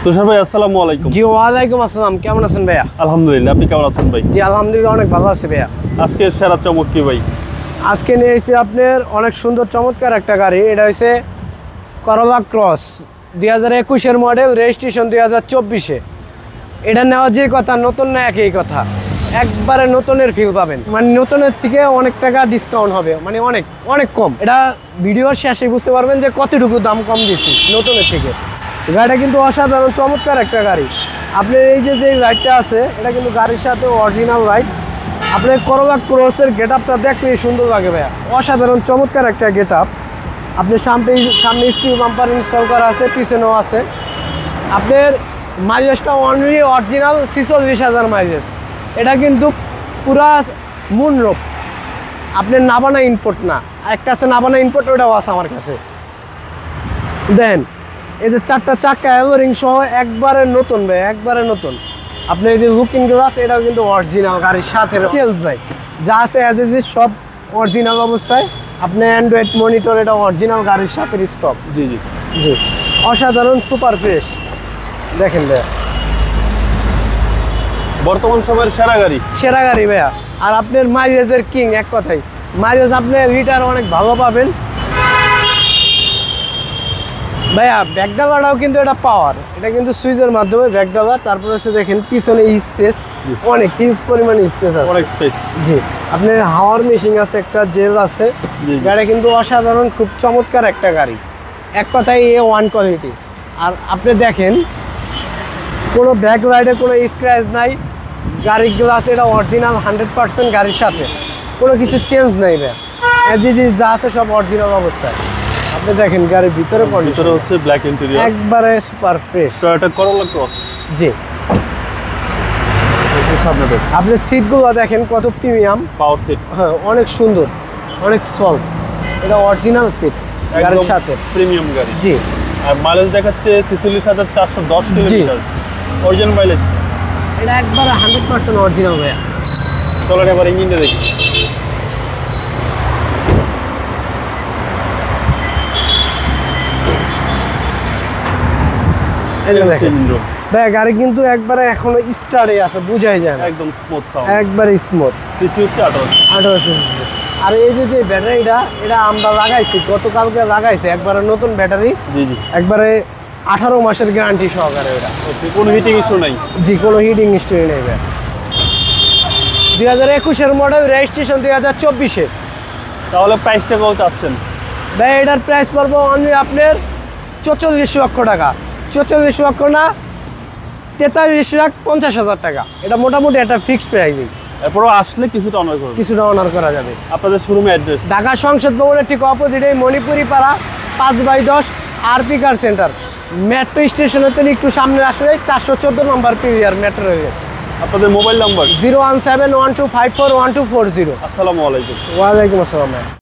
তুষার ভাই আসসালামু আলাইকুম। জি ওয়ালাইকুম আসসালাম, কেমন আছেন ভাইয়া? আলহামদুলিল্লাহ, আপনি কেমন আছেন ভাই? জি আলহামদুলিল্লাহ অনেক ভালো আছি ভাইয়া। আজকের সেরা চমক কি ভাই? আজকে নিয়ে এসেছি আপনার অনেক সুন্দর চমৎকার একটা গাড়ি। এটা হচ্ছে করলা ক্রস 2021-এর মডেল, রেজিস্ট্রেশন 2024-এ। এটা নেওয়া যে কথা, নতুন না একই কথা, একবারে নতুনের ফিল পাবেন। মানে নতুনের থেকে অনেক টাকা ডিসকাউন্ট হবে, মানে অনেক অনেক কম। এটা ভিডিওর শেষে বুঝতে পারবেন যে কতটুকু দাম কম দিচ্ছি নতুনের থেকে। গাড়িটা কিন্তু অসাধারণ চমৎকার একটা গাড়ি। আপনার এই যে লাইটটা আছে, এটা কিন্তু গাড়ির সাথে অরিজিনাল লাইট। আপনার করলা ক্রসের গেট আপটা দেখতে সুন্দর লাগে ভাইয়া, অসাধারণ চমৎকার একটা গেট আপ। আপনার সামনে স্টিল বাম্পার ইনস্টল করা আছে, পিছনেও আছে। আপনার মাইলেজটা অনলি অরিজিনাল 46,000 মাইলেজ। এটা কিন্তু পুরা মুনরোপ, আপনার নাবানা ইনপুট না, একটা আছে নাবানা ইনপুট, ওটাও আছে আমার কাছে। দেন এই যে 4টা চাকা এভারিং সহ একবারে নতুন ভাই, একবারে নতুন। আপনার এই যে লুকিং গ্লাস, এটাও কিন্তু অরিজিনাল, গাড়ির সাথে চেঞ্জ নাই, যা আছে অ্যাজ ইজ সব অরিজিনাল অবস্থায়। আপনি অ্যান্ড্রয়েড মনিটর, এটা অরিজিনাল গাড়ির সাথে স্টক। জি জি জি, অসাধারণ সুপার ফ্রেশ। দেখেন ভাইয়া, বর্তমান সময়ের সেরা গাড়ি। সেরা গাড়ি ভাইয়া। আর আপনার মাইলেজের কিং, এক কথাই মাইলেজ আপনি লিটার অনেক ভালো পাবেন ভাইয়া। ব্যাকডালাটাও কিন্তু এটা পাওয়ার, এটা কিন্তু সুইচের মাধ্যমে ব্যাকডালা। তারপরে হচ্ছে দেখেন পিছনে স্পেস, অনেক হিউজ পরিমাণে স্পেস আছে, অনেক স্পেস। জি, আপনার হাওয়ার মেশিন আছে, একটা জেল আছে। গাড়ি কিন্তু অসাধারণ, খুব চমৎকার একটা গাড়ি, এক কথায় A1 কোয়ালিটি। আর আপনি দেখেন কোনো ব্যাক লাইটে কোনো স্ক্র্যাচ নাই, গাড়ির গ্লাস এটা অরিজিনাল 100% গাড়ির সাথে, কোনো কিছু চেঞ্জ নাই ভাইয়া। যা আছে সব অরিজিনাল অবস্থায়। আপনি দেখেন গাড়ির ভিতরে হচ্ছে ব্ল্যাক ইন্টেরিয়র, একবারে সুপার ফ্রেশ। টয়োটা করলা ক্রস। জি, আপনি সিটগুলো দেখেন কত প্রিমিয়াম, পাওয়ার সিট। হ্যাঁ অনেক সুন্দর, অনেক সফট। এটা অরিজিনাল সিট গাড়ির সাথে, প্রিমিয়াম গাড়ি। জি। আর মাইলেজ দেখাচ্ছে 46,410 কিলোমিটার, অরিজিনাল মাইলেজ। এটা একবারে 100% অরিজিনাল ভাইয়া। চলেন এবার ইঞ্জিনটা দেখি। ভাই গাড়ি কিন্তু একবারে এখনো স্টার্টে আছে, বুঝাই যায় না, একদম স্মুথ সাউন্ড, একবারে স্মুথ। সিসি হচ্ছে 1800। আর এই যে ব্যাটারিটা, এটা আমরা লাগাইছি গতকালকে লাগাইছি, একবারে নতুন ব্যাটারি। জি জি, একবারে 18 মাসের গ্যারান্টি সহকারে এটা। কোনো হিটিং ইস্যু নাই? জি, কোনো হিটিং হিস্ট্রি নেই ভাই। 2021-এর মডেল, রেজিস্ট্রেশন 2024-এ। তাহলে প্রাইসটা কত চাচ্ছেন ভাই? এটার প্রাইস পড়বো অনলি আপনার 44 লক্ষ টাকা। 44 লক্ষ না, 43,50,000 টাকা। এটা মোটামুটি একটা ফিক্সড প্রাইসিং। এরপরও আসলে কিছুটা অনার করা যাবে। আপনাদের শোরুমে অ্যাড্রেস ঢাকা সংসদ ভবনের ঠিক অপোজিটে মণিপুরি পাড়া 5/10 আরপি কার সেন্টার, মেট্রো স্টেশনের থেকে একটু সামনে আসলে 414 নম্বর পিভিআর মেট্রো রেল। আপনাদের মোবাইল নাম্বার 01712541240। আসসালামু আলাইকুম। ওয়ালাইকুম আসসালাম।